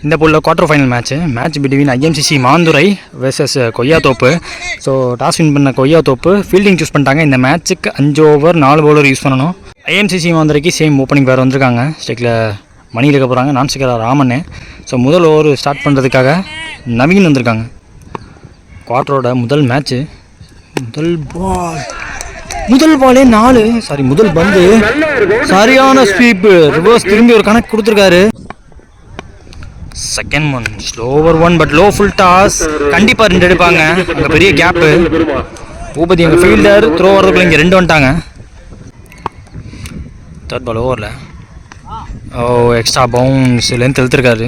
இந்த போலில் quarter final match between IMCC Manthurai versus Koyyathoppu. So toss win பண்ண கொய்யாத்தோப்பு ஃபீல்டிங் சூஸ் பண்ணிட்டாங்க. இந்த மேட்ச்சுக்கு 5 ஓவர் 4 பவுலர் யூஸ் பண்ணணும். ஐஎம்சிசி மாந்துரைக்கு சேம் ஓப்பனிங் பேர் வந்திருக்காங்க. ஸ்டேக்கில் மணி இருக்க போகிறாங்க, நான் ஸ்டிக்கர் ராமன். ஸோ முதல் ஓவர் ஸ்டார்ட் பண்ணுறதுக்காக நவீன் வந்திருக்காங்க. குவார்டரோட முதல் மேட்ச்சு. முதல் பாலே 4, முதல் பந்து சரியான ஸ்வீப்பு, ரிவர்ஸ் திரும்பி ஒரு கணக்கு கொடுத்துருக்காரு. Second one slower one but low full toss. கண்டிப்பாக 2 எடுப்பாங்க. அங்கே பெரிய கேப்பு. பூபதி எங்கள் ஃபீல்டர் த்ரோ வரதுக்குள்ள இங்கே 2 வந்துட்டாங்க. தேர்ட் பால் ஓவரில் எக்ஸ்ட்ரா பவுன்ஸ் லென்த் இழுத்துருக்காரு.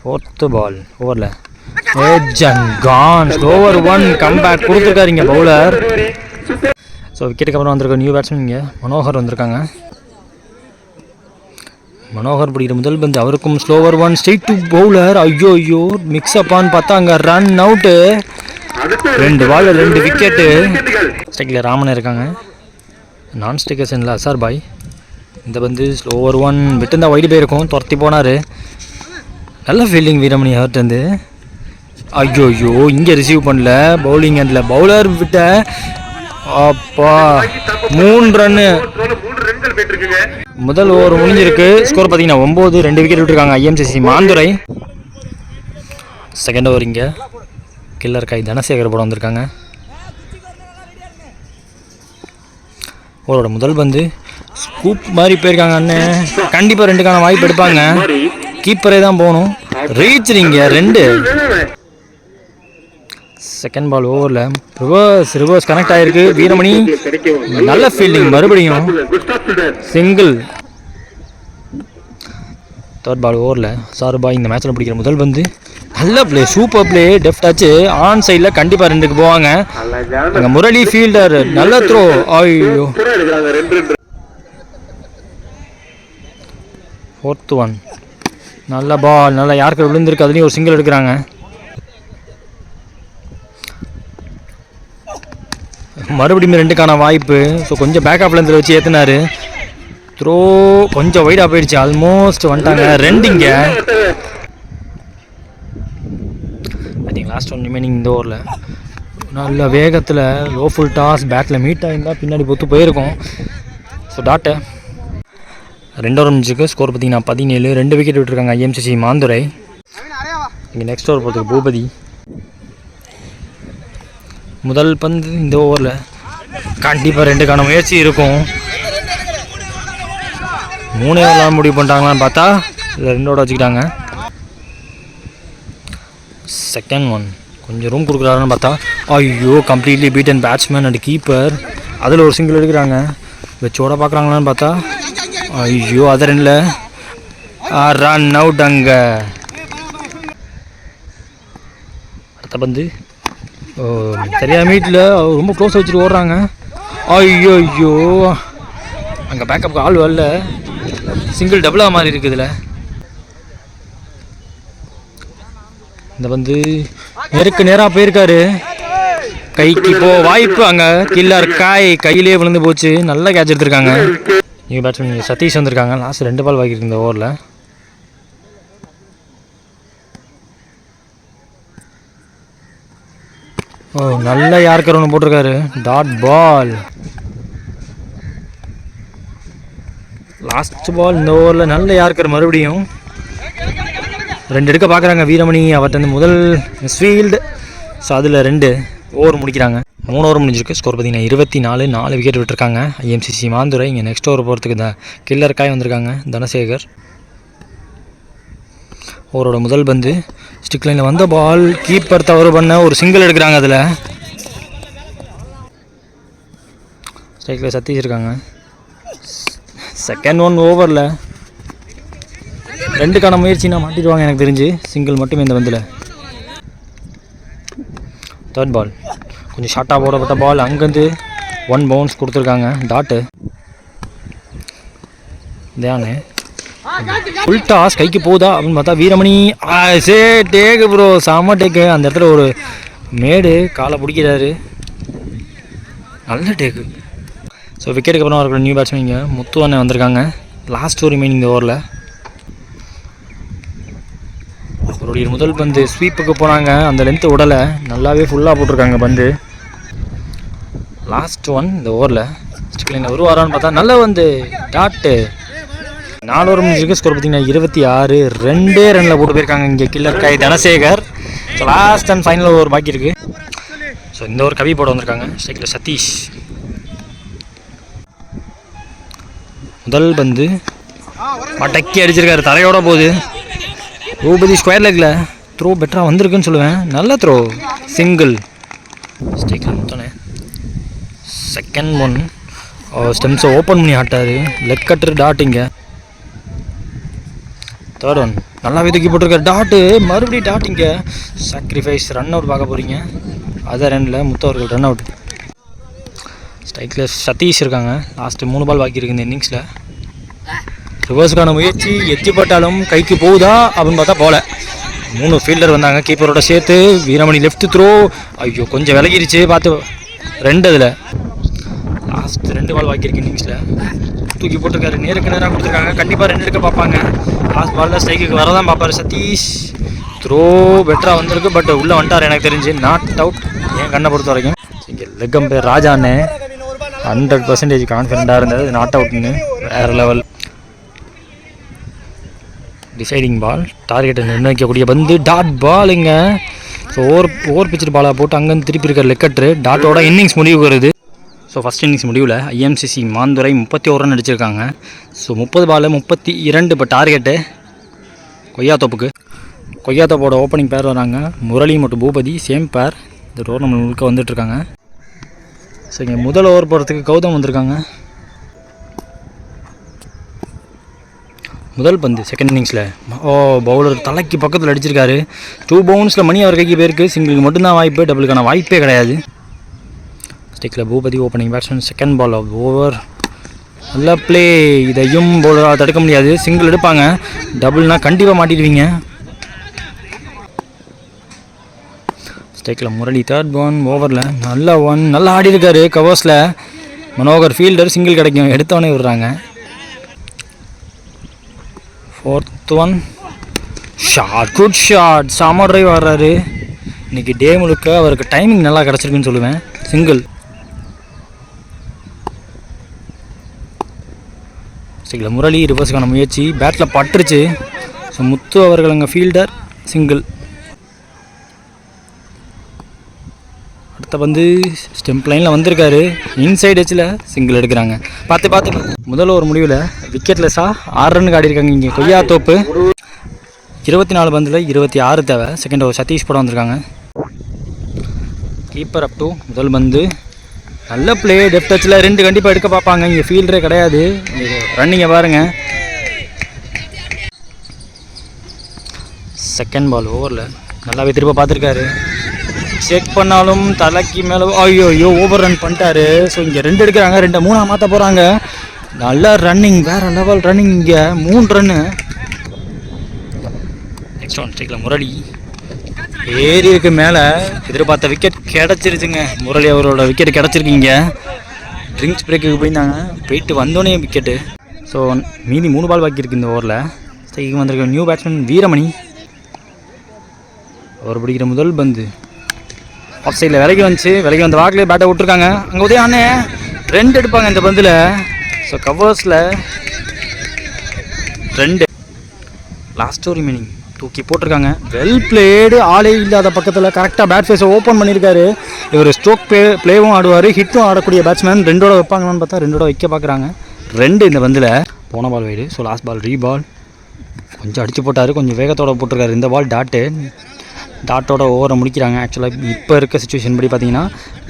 ஃபோர்த்து பால் ஓவரில் edge and gone. Slower one comeback கொடுத்துருக்காரு இங்கே பவுலர். ஸோ விக்கெட்டுக்கு அப்புறம் வந்திருக்க நியூ பேட்ஸ்மேன் இங்கே மனோகர் வந்திருக்காங்க. மனோகர் பிடிக்கிற முதல் பந்து அவருக்கும் slower one straight to bowler. ஐயோ மிக்ஸ் அப்பான்னு பார்த்தா அங்கே ரன் அவுட்டு. 2 பால் 2 விக்கெட்டு. ஸ்ட்ரைக்கில் ராமன் இருக்காங்க. நான் ஸ்டிக்கர்ஸ் இல்லை அசார் பாய். இந்த பந்து ஸ்லோவர் ஒன் விட்டுருந்தா வைடு போயிருக்கும், துரத்தி போனார். நல்ல ஃபீல்டிங் வீரமணி ஹர்ட் வந்து. ஐயோ இங்கே ரிசீவ் பண்ணல. பவுலிங் ஹேண்டில் பவுலர் விட்ட அப்பா 3 ரன்னு. முதல் ஓவர் முடிஞ்சிருக்கு. ஸ்கோர் பார்த்தீங்கன்னா 9, 2 விக்கெட் விட்டுருக்காங்க ஐஎம்சிசி மாந்துரை. செகண்ட் ஓவர் இங்கே கில்லர் காய் தனசேகர் போட வந்திருக்காங்க. ஓவரோட முதல் பந்து ஸ்கூப் மாதிரி போயிருக்காங்க அண்ணன். கண்டிப்பாக 2க்கான வாய்ப்பு எடுப்பாங்க. கீப்பரே தான் போகணும். ரீச்சிங்க 2. செகண்ட் பால் ஓவரில் ரிவர்ஸ் கனெக்ட் ஆகிருக்கு. வீரமணி நல்ல ஃபீல்டிங், மறுபடியும் சிங்கிள். தேர்ட் பால் ஓவரில் சாருபாய் இந்த மேட்ச்சில் பிடிக்கிற முதல் பந்து நல்ல பிளே, சூப்பர் பிளே. டெஃப்ட் ஆச்சு ஆன் சைடில். கண்டிப்பாக 2க்கு போவாங்க. அங்கே முரளி ஃபீல்டர் நல்ல த்ரோ. ஐயோ ஃபோர்த் ஒன் நல்ல பால், நல்ல யாருக்கு விழுந்திருக்கு. அதுலேயும் ஒரு சிங்கிள் எடுக்கிறாங்க. மறுபடியும் 2க்கான வாய்ப்பு. ஸோ கொஞ்சம் பேக்கப் லென்த்தில் வச்சு ஏற்றினார். த்ரோ கொஞ்சம் வைடாக போயிடுச்சு. ஆல்மோஸ்ட் வந்துட்டாங்க 2 இங்கே. I think last one remaining இந்த ஓவரில். நல்ல வேகத்தில் லோ ஃபுல் டாஸ் பேட்டில் மீட் ஆகிருந்தால் பின்னாடி பொத்து போயிருக்கும். ஸோ டாட்டு 2 ஓவர் முடிஞ்சுக்கு. ஸ்கோர் பார்த்தீங்கன்னா 17, 2 விக்கெட் விட்டுருக்காங்க ஐஎம்சிசி மாந்துரை. இங்கே நெக்ஸ்ட் ஓவர் போகிறதுக்கு பூபதி. முதல் பந்து இந்த ஓவரில் கண்டிப்பாக 2க்கான முயற்சி இருக்கும். 3 ஓவர்லாம் முடிவு பண்ணிட்டாங்களான்னு பார்த்தா இதில் 2 ஓட வச்சுக்கிட்டாங்க. செகண்ட் ஒன் கொஞ்சம் ரூம் கொடுக்குறாருன்னு பார்த்தா ஐயோ completely beaten batsman and keeper. அதில் ஒரு சிங்கிள் எடுக்கிறாங்க. வச்சோட பார்க்குறாங்களான்னு பார்த்தா ஐயோ அது 2ல் ரன் அவுட். அங்கே அடுத்த பந்து சரியா மீட்டில் ரொம்ப க்ளோஸாக வச்சுட்டு ஓடுறாங்க. ஐயோ அங்கே பேக்கப்புக்கு ஆள் வரல. சிங்கிள் டபுளாக மாறி இருக்குது. இதில் இந்த வந்து நேராக போயிருக்காரு. கைக்கு இப்போ வாய்ப்பு. அங்கே கில்லர் காய் கையிலே விழுந்து போச்சு. நல்ல கேட்ச் எடுத்திருக்காங்க. நியூ பேட்ஸ்மேன் சதீஷ் வந்திருக்காங்க. லாஸ்ட் 2 பால் வாங்கியிருக்கு இந்த ஓவரில். நல்ல யார்கர் ஒன்று போட்டிருக்காரு. Dot ball. லாஸ்ட் பால் இந்த ஓவரில் நல்ல யார்கர். மறுபடியும் 2 எடுக்க பார்க்குறாங்க வீரமணி. அவர்கிட்ட வந்து முதல் மிஸ்ஃபீல்டு. ஸோ அதில் 2 ஓவர் முடிக்கிறாங்க. 3 ஓவர் முடிஞ்சிருக்கு. ஸ்கோர் பார்த்தீங்கன்னா 24, 4 விக்கெட் விட்டுருக்காங்க ஐஎம்சிசி மாந்துரை. இங்கே நெக்ஸ்ட் ஓவர் போகிறதுக்கு கில்லர் காய் வந்திருக்காங்க தனசேகர். ஓவரோட முதல் பந்து ஸ்டிக் லைனில் வந்த பால். கீப்பர் தவறு பண்ண ஒரு சிங்கிள் எடுக்கிறாங்க. அதில் ஸ்ட்ரைக்கில் சதீஷ் இருக்காங்க. செகண்ட் ஒன் ஓவரில் 2க்கான முயற்சினா மாட்டிடுவாங்க எனக்கு தெரிஞ்சு. சிங்கிள் மட்டுமே இந்த பந்தில். தேர்ட் பால் கொஞ்சம் ஷார்ட்டாக போடப்பட்ட பால். அங்கேருந்து 1 பவுன்ஸ் கொடுத்துருக்காங்க. டாட்டு தேனு ஃபுல் டாஸ் கைக்கு போகுதா அப்படின்னு பார்த்தா வீரமணி டேக்கு ப்ரோ, செம்ம டேக்கு. அந்த இடத்துல ஒரு மேடு காலை பிடிக்கிறாரு. நல்ல டேக்கு. ஸோ விக்கெட்டுக்கு அப்புறம் இருக்கிற நியூ பேட்ஸ்மேன் இங்கே முத்து அண்ணன் வந்திருக்காங்க. லாஸ்ட் ஒரு ரிமைனிங் இந்த ஓவரில். அவருடைய முதல் பந்து ஸ்வீப்புக்கு போனாங்க, அந்த லென்த்து உடலை நல்லாவே ஃபுல்லாக போட்டிருக்காங்க பந்து. லாஸ்ட் ஒன் இந்த ஓவரில். ஸ்டிக்லைனில் வருவாரான்னு பார்த்தா நல்ல வந்து டாட்டு. 4 ஓவர் முடிஞ்சிருக்கு. ஸ்கோர் பார்த்தீங்கன்னா 26. 2 ரனில் போட்டு போயிருக்காங்க இங்கே killer guy Dhanasekar. So last and final over பாக்கி இருக்குது. ஸோ இந்த ஒரு கவி போட வந்திருக்காங்க. ஸ்ட்ரைக்கில் சதீஷ். முதல் பந்து மடக்கி அடிச்சிருக்காரு, தலையோட போகுது. பூபதி ஸ்கொயர் லெக்கில் த்ரோ பெட்டராக வந்திருக்குன்னு சொல்லுவேன். நல்ல த்ரோ, சிங்கிள். ஸ்ட்ரைக்கில் முத்தானே. செகண்ட் ஒன் ஸ்டெம்ஸை ஓப்பன் பண்ணி ஆட்டாரு, லெக் கட்டர் டாட்டிங்க. தேர்ட் ஒன் நல்லாவே தூக்கி போட்டிருக்காரு, டாட்டு. மறுபடியும் டாட்டிங்க. சாக்ரிஃபைஸ் ரன் அவுட் பார்க்க போகிறீங்க. அதர் ரனில் முத்தவர்கள் ரன் அவுட். ஸ்ட்ரைக்கில் சதீஷ் இருக்காங்க. லாஸ்ட்டு 3 பால் பாக்கி இருக்குது இந்த இன்னிங்ஸில். ரிவர்ஸுக்கான முயற்சி எத்திப்பட்டாலும் கைக்கு போகுதா அப்படின்னு பார்த்தா போகல. 3 ஃபீல்டர் வந்தாங்க கீப்பரோட சேர்த்து. வீரமணி லெஃப்ட் த்ரோ, ஐயோ கொஞ்சம் விலகிருச்சு, பார்த்து 2 அதில். லாஸ்ட் 2 பால் பாக்கியிருக்கு இன்னிங்ஸில். தூக்கி போட்டிருக்காரு, நேருக்கு நேராக கொடுத்துருக்காங்க. கண்டிப்பாக 2 எடுக்க பார்ப்பாங்க. லாஸ்ட் பாலில் ஸ்ட்ரைக்குக்கு வரதான் பார்ப்பார் சதீஷ். த்ரோ பெட்டராக வந்திருக்கு, பட் உள்ளே வந்துட்டார் எனக்கு தெரிஞ்சு. நாட் அவுட் என் கண்ணை பொறுத்த வரைக்கும். இங்கே லெக் அம்பையர் ராஜான்னு 100% கான்ஃபிடண்ட்டாக இருந்தது. நாட் அவுட்னு வேறு லெவல். டிசைடிங் பால், டார்கெட்டை நிர்ணயிக்கக்கூடிய பந்து, டாட் பாலுங்க. ஸோ ஓவர் பிச்சர் பாலாக போட்டு அங்கேருந்து திருப்பி இருக்கிற லெக்கட்ரு. டாட்டோட இன்னிங்ஸ் முடிவுக்கு வருது. ஸோ ஃபஸ்ட் இன்னிங்ஸ் முடிவில் ஐஎம்சிசி மாந்துரை 31 ரன் அடிச்சிருக்காங்க. ஸோ 30 பால் 32. இப்போ டார்கெட்டு கொய்யாத்தோப்புக்கு. கொய்யாத்தோப்போட ஓப்பனிங் பேர் வராங்க முரளி மற்றும் பூபதி. சேம் பேர் இந்த டோர்னமெண்ட் முழுக்க வந்துட்டுருக்காங்க. ஸோ இங்கே முதல் ஓவர் போகிறதுக்கு கௌதம் வந்திருக்காங்க. முதல் பந்து செகண்ட் இன்னிங்ஸில் பவுலர் தலைக்கு பக்கத்தில் அடிச்சிருக்காரு. 2 பவுன்ஸில் மணி அவர் கைக்கு போயிருக்கு. சிங்கிளுக்கு மட்டும்தான் வாய்ப்பு, டபுளுக்கான வாய்ப்பே கிடையாது. ஸ்டிக்கில் Boopathi opening batsman. Second ball of over, நல்ல பிளே. இதையும் பவுலராக தடுக்க முடியாது. சிங்கிள் எடுப்பாங்க, டபுள்னால் கண்டிப்பாக மாட்டிடுவீங்க. ஸ்ட்ரைக்கில் முரளி தேர்ட் ஒன் ஓவரில் நல்ல ஒன், நல்லா ஆடி இருக்காரு கவர்ஸில். மனோகர் ஃபீல்டர், சிங்கிள் கிடைக்கும், எடுத்தவனே விடுறாங்க. Fourth one short, good shot. சம ட்ரைவ் ஆடுறாரு இன்றைக்கி. டே முழுக்க அவருக்கு டைமிங் நல்லா கிடச்சிருக்குன்னு சொல்லுவேன். சிங்கிள். ஸ்ட்ரைக்கில் முரளி ரிவர்ஸுக்கான முயற்சி, பேட்டில் பட்டுருச்சு. ஸோ முத்து அவர்கள் அங்கே ஃபீல்டர், சிங்கிள். அடுத்த வந்து ஸ்டெம்ப் லைனில் வந்திருக்காரு, இன்சைட் எச்சில் சிங்கிள் எடுக்கிறாங்க. பார்த்து முதல்ல ஒரு முடிவில் விக்கெட்லெஸ்ஸாக 6 ரன்னுக்கு ஆடி இருக்காங்க இங்கே கொய்யாத்தோப்பு. 24 பந்தில் 26 தேவை. செகண்ட் ஓவர் சதீஷ் போட வந்திருக்காங்க. கீப்பர் அப் டு முதல் பந்து, நல்ல பிளே. டெப்த் டச்சில் 2 கண்டிப்பாக எடுக்க பார்ப்பாங்க. இங்கே ஃபீல்டரே கிடையாது. ரன்னிங்கை பாருங்கள். செகண்ட் பால் ஓவரில் நல்லாவே திரும்ப பார்த்துருக்காரு. செக் பண்ணாலும் தலைக்கு மேலே ஐயோ ஓவர் ரன் பண்ணிட்டாரு. ஸோ இங்கே 2 எடுக்கிறாங்க, 2 3 மாற்ற போகிறாங்க. நல்ல ரன்னிங், வேறு லெவல் ரன்னிங். இங்கே 3 ரன்னு. நெக்ஸ்ட் ஒன் ஸ்ட்ரைக்கில் முரளி ஏரியுக்கு மேலே எதிர்பார்த்த விக்கெட் கிடச்சிருச்சுங்க. முரளி அவரோட விக்கெட் கிடச்சிருக்கீங்க. ட்ரிங்க்ஸ் பிரேக்குக்கு போயிட்டு வந்தோடனே விக்கெட்டு. ஸோ மீதி 3 பால் பாக்கி இருக்குது இந்த ஓவரில். ஸ்ட்ரைக்கு வந்திருக்க நியூ பேட்ஸ்மேன் வீரமணி. அவர் பிடிக்கிற முதல் பந்து ஆஃப் சைடில் விலகி வந்த வாக்கில் பேட்டை விட்டுருக்காங்க. அங்கே உதய அண்ணே 2 எடுப்பாங்க இந்த பந்தில். ஸோ கவர்ஸில் 2. லாஸ்ட் ஒரு ரிமைனிங் தூக்கி போட்டிருக்காங்க. Well blade. ஆளே இல்லாத பக்கத்தில் கரெக்டாக பேட் ஃபேஸை ஓப்பன் பண்ணியிருக்காரு. இவர் ஸ்ட்ரோக் பிளேவும் ஆடுவார், ஹிட்டும் ஆடக்கூடிய பேட்ஸ்மேன். 2 வைப்பாங்களான்னு பார்த்தா 2 வைக்க பார்க்குறாங்க. 2 இந்த பந்தில். போன ball wide. So last ball reball. கொஞ்சம் அடித்து போட்டார், கொஞ்சம் வேகத்தோட போட்டிருக்காரு. இந்த பால் டாட்டோட ஓவரை முடிக்கிறாங்க. ஆக்சுவலாக இப்போ இருக்க சுச்சுவேஷன் படி பார்த்தீங்கன்னா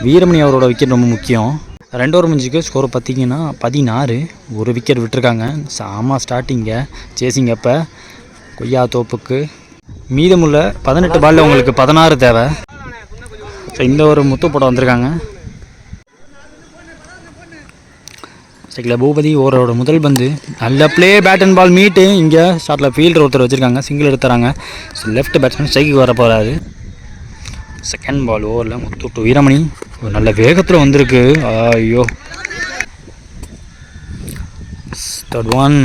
வீரமணி அவரோட விக்கெட் ரொம்ப முக்கியம். 2 ஓவர் முடிஞ்சுக்கு ஸ்கோர் பார்த்தீங்கன்னா 16. 1 விக்கெட் விட்டுருக்காங்க. சாமா ஸ்டார்டிங்க சேசிங். அப்போ கொய்யாத்தோப்புக்கு மீதமுள்ள 18 பாலில் உங்களுக்கு 16 தேவை. ஸோ இந்த ஒரு முத்து போட வந்திருக்காங்க. ஸ்ட்ரைக்கில் பூபதி ஓவரோட முதல் பந்து, நல்ல பிளே. பேட் அண்ட் பால் மீட்டு. இங்கே ஷார்ட்டில் ஃபீல்டர் ஒருத்தர் வச்சுருக்காங்க, சிங்கிள் எடுத்துறாங்க. ஸோ லெஃப்ட் பேட்ஸ்மேன் ஸ்ட்ரைக்கு வர போகிறாரு. செகண்ட் பால் ஓவரில் முத்து டு வீரமணி. நல்ல வேகத்தில் வந்திருக்கு. ஐயோ தேர்ட் ஒன்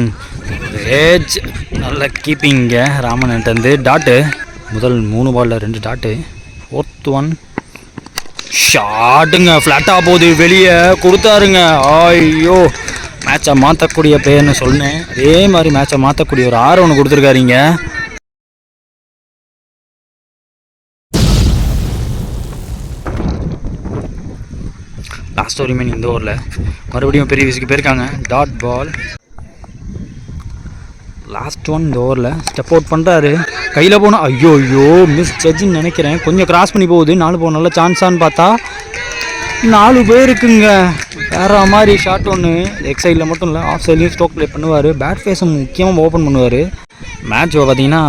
ஏஜ் நல்ல கீப்பிங்க ராமன்ட்டு டாட்டு. முதல் 3 பாலில் 2 டாட்டு. ஃபோர்த் ஒன் ஷாட்டுங்க, ஃப்ளாட்டாக போகுது, வெளியே கொடுத்தாருங்க. ஐயோ, மேட்சை மாற்றக்கூடிய பிளேயர்னு சொன்னேன், அதே மாதிரி மேட்சை மாற்றக்கூடிய ஒரு 6 ஒன்று கொடுத்துருக்காருங்க. லாஸ்ட் வரையுமே இந்த ஓவரில் மறுபடியும் பெரிய விசிக்கு போயிருக்காங்க. Dot ball. லாஸ்ட் ஒன் இந்த ஓவரில் ஸ்டெப் அவுட் பண்ணுறாரு, கையில் போனால் ஐயோ மிஸ் ஜட்ஜின்னு நினைக்கிறேன். கொஞ்சம் கிராஸ் பண்ணி போகுது. 4 போன நல்ல சான்ஸான்னு பார்த்தா 4 பேருக்குங்க. வேறு மாதிரி ஷாட் ஒன்று எக் சைடில் மட்டும் இல்லை, ஆஃப் சைட்லேயும் ஸ்டோக் ப்ளே பண்ணுவார். பேட் ஃபேஸை முக்கியமாக ஓப்பன் பண்ணுவார். மேட்ச் பார்த்தீங்கன்னா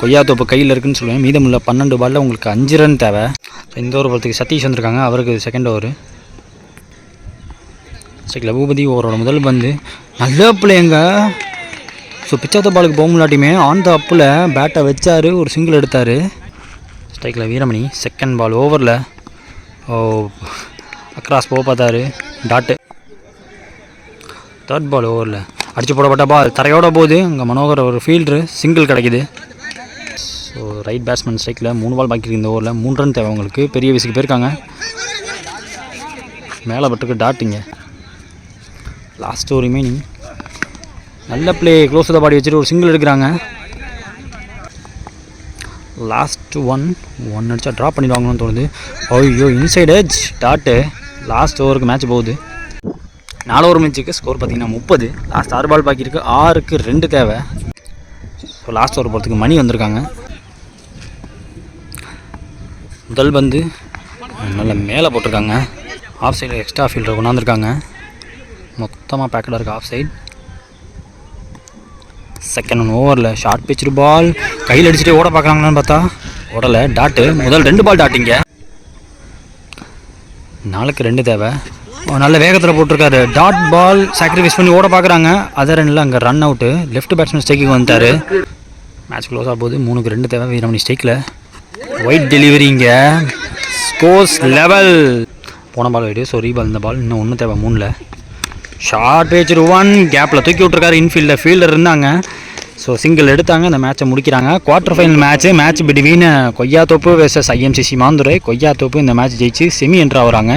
கொய்யா தோப்பு கையில் இருக்குதுன்னு சொல்லுவேன். மீதமுள்ள 12 பாலில் உங்களுக்கு 5 ரன் தேவை. இந்த ஓவர் பொறுத்துக்கு சதீஷ் வந்திருக்காங்க, அவருக்கு செகண்ட் ஓவர். ஸ்ட்ரைக்கில் பூபதி ஓவரோட முதல் பந்து நல்ல பிள்ளைங்க. ஸோ பிச்சாத்த பாலுக்கு போக முன்னாட்டியுமே ஆன் த அப்பில் பேட்டை வச்சார், ஒரு சிங்கிள் எடுத்தார். ஸ்ட்ரைக்கில் வீரமணி செகண்ட் பால் ஓவரில் அக்ராஸ் போக பார்த்தாரு, டாட்டு. தேர்ட் பால் ஓவரில் அடித்து போடப்பட்ட பால் தரையோட போகுது. அங்கே மனோகர் ஒரு ஃபீல்டரு, சிங்கிள் கிடைக்குது. ஸோ ரைட் பேட்ஸ்மேன் ஸ்ட்ரைக்கில் 3 பால் பாக்கி இந்த ஓவரில் 3 ரன் தேவை உங்களுக்கு. பெரிய விசிக்கு போயிருக்காங்க, மேலே பட்டுக்கு டாட்டுங்க. லாஸ்ட் ஓவர் ரிமைனிங் நல்ல பிளே, க்ளோஸ் த பாடி வச்சுட்டு ஒரு சிங்கிள் எடுக்கிறாங்க. லாஸ்ட் ஒன் அடிச்சா ட்ராப் பண்ணிடுவாங்கன்னு தோணுது. ஐயோ, இன்சைட் எட்ஜ் டாட்டு. லாஸ்ட் ஓவருக்கு மேட்ச் போகுது. 4 ஓவர் மேட்சுக்கு ஸ்கோர் பார்த்தீங்கன்னா 30. லாஸ்ட் 6 பால் பாக்கி இருக்குது, 6க்கு 2 தேவை. ஸோ லாஸ்ட் ஓவர் போகிறதுக்கு மணி வந்திருக்காங்க. முதல் பந்து நல்ல மேலே போட்டிருக்காங்க. ஆஃப் சைடில் எக்ஸ்ட்ரா ஃபீல்டர் கொண்டாந்துருக்காங்க. மொத்தமாக பேக்கடாக இருக்குது ஆஃப் சைட். செகண்ட் ஒன் ஓவரில் ஷார்ட் பிச்சு பால் கையில் அடிச்சுட்டு ஓட பார்க்குறாங்களான்னு பார்த்தா ஓடலை, டாட்டு. முதல் 2 பால் டாட்டிங்க. 4க்கு 2 தேவை. நல்ல வேகத்தில் போட்டிருக்காரு. டாட் பால் சாக்ரிஃபைஸ் பண்ணி ஓட பார்க்குறாங்க. அதர் ரன்னில் அங்கே run out. Left batsman strike வந்துட்டார். மேட்ச் க்ளோஸ் ஆக போகுது. 3க்கு 2 தேவை. வீரமணி ஸ்ட்ரைக்கில் ஒயிட் டெலிவரிங்க. Scores level. போன பால் வைடு. ஸோ ரீபால் இந்த பால் இன்னும் 1 தேவை 3ல். ஷார்ட் பேச்சர் 1 கேப்பில் தூக்கி விட்ருக்காரு. இன்ஃபீல்டில் ஃபீல்டர் இருந்தாங்க. ஸோ சிங்கிள் எடுத்தாங்க, இந்த மேட்சை முடிக்கிறாங்க. Quarter final match between Koyyathoppu versus IMCC Manthurai. Koyyathoppu இந்த மேட்ச் ஜெயிச்சு செமி என்ட்ரு ஆகுறாங்க.